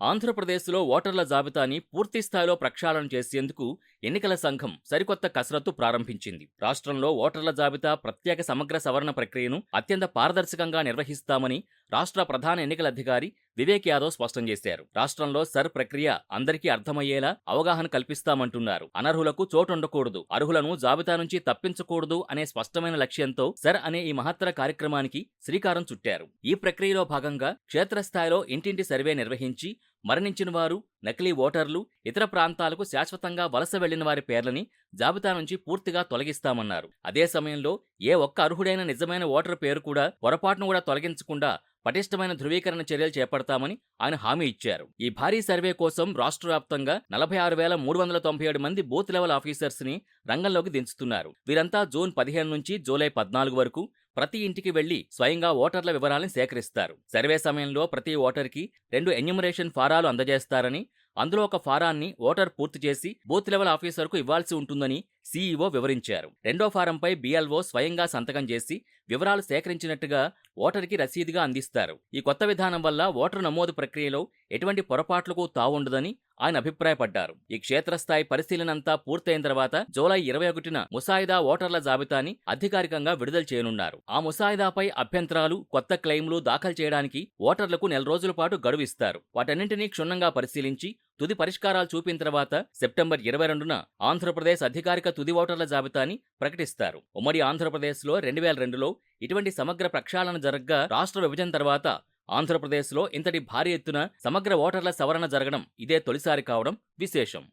ఆంధ్రప్రదేశ్లో ఓటర్ల జాబితాని పూర్తిస్థాయిలో ప్రక్షాళన చేసేందుకు ఎన్నికల సంఘం సరికొత్త కసరత్తు ప్రారంభించింది. రాష్ట్రంలో ఓటర్ల జాబితా ప్రత్యేక సమగ్ర సవరణ ప్రక్రియను అత్యంత పారదర్శకంగా నిర్వహిస్తామని రాష్ట్ర ప్రధాన ఎన్నికల అధికారి వివేక్ యాదవ్ స్పష్టం చేశారు. రాష్ట్రంలో సర్ ప్రక్రియ అందరికీ అర్థమయ్యేలా అవగాహన కల్పిస్తామంటున్నారు. అనర్హులకు చోటుండకూడదు, అర్హులను జాబితా నుంచి తప్పించకూడదు అనే స్పష్టమైన లక్ష్యంతో సర్ అనే ఈ మహత్తర కార్యక్రమానికి శ్రీకారం చుట్టారు. ఈ ప్రక్రియలో భాగంగా క్షేత్రస్థాయిలో ఇంటింటి సర్వే నిర్వహించి మరణించిన వారు, నకిలీ ఓటర్లు, ఇతర ప్రాంతాలకు శాశ్వతంగా వలస వెళ్లిన వారి పేర్లని జాబితా నుంచి పూర్తిగా తొలగిస్తామన్నారు. అదే సమయంలో ఏ ఒక్క అర్హుడైన నిజమైన ఓటర్ పేరు కూడా పొరపాటును కూడా తొలగించకుండా పటిష్టమైన ధృవీకరణ చర్యలు చేపడతామని ఆయన హామీ ఇచ్చారు. ఈ భారీ సర్వే కోసం రాష్ట్ర వ్యాప్తంగా 46,397 మంది బూత్ లెవెల్ ఆఫీసర్స్ ని రంగంలోకి దించుతున్నారు. వీరంతా జూన్ 15 నుంచి జూలై 14 వరకు ప్రతి ఇంటికి వెళ్లి స్వయంగా ఓటర్ల వివరాలను సేకరిస్తారు. సర్వే సమయంలో ప్రతి ఓటర్కి 2 ఎన్యూమరేషన్ ఫారాలు అందజేస్తారని, అందులో ఒక ఫారాన్ని ఓటర్ పూర్తి చేసి బూత్ లెవెల్ ఆఫీసర్కు ఇవ్వాల్సి ఉంటుందని సీఈఓ వివరించారు. రెండో ఫారంపై బీఎల్ఓ స్వయంగా సంతకం చేసి వివరాలు సేకరించినట్టుగా ఓటర్కి రసీదుగా అందిస్తారు. ఈ కొత్త విధానం వల్ల ఓటరు నమోదు ప్రక్రియలో ఎటువంటి పొరపాట్లకు తావుండదని ఆయన అభిప్రాయపడ్డారు. ఈ క్షేత్రస్థాయి పరిశీలనంతా పూర్తయిన తర్వాత జూలై 21న ముసాయిదా ఓటర్ల జాబితాని అధికారికంగా విడుదల చేయనున్నారు. ఆ ముసాయిదాపై అభ్యంతరాలు, కొత్త క్లెయిమ్లు దాఖలు చేయడానికి ఓటర్లకు 4 రోజుల పాటు గడువు ఇస్తారు. వాటన్నింటినీ క్షుణ్ణంగా పరిశీలించి తుది పరిష్కారాలు చూపిన తర్వాత సెప్టెంబర్ 22న ఆంధ్రప్రదేశ్ అధికారిక తుది ఓటర్ల జాబితాని ప్రకటిస్తారు. ఉమ్మడి ఆంధ్రప్రదేశ్లో 2002లో ఇటువంటి సమగ్ర ప్రక్షాళన జరగ్గా రాష్ట్ర విభజన తర్వాత ఆంధ్రప్రదేశ్లో ఇంతటి భారీ ఎత్తున సమగ్ర ఓటర్ల సవరణ జరగడం ఇదే తొలిసారి కావడం విశేషం.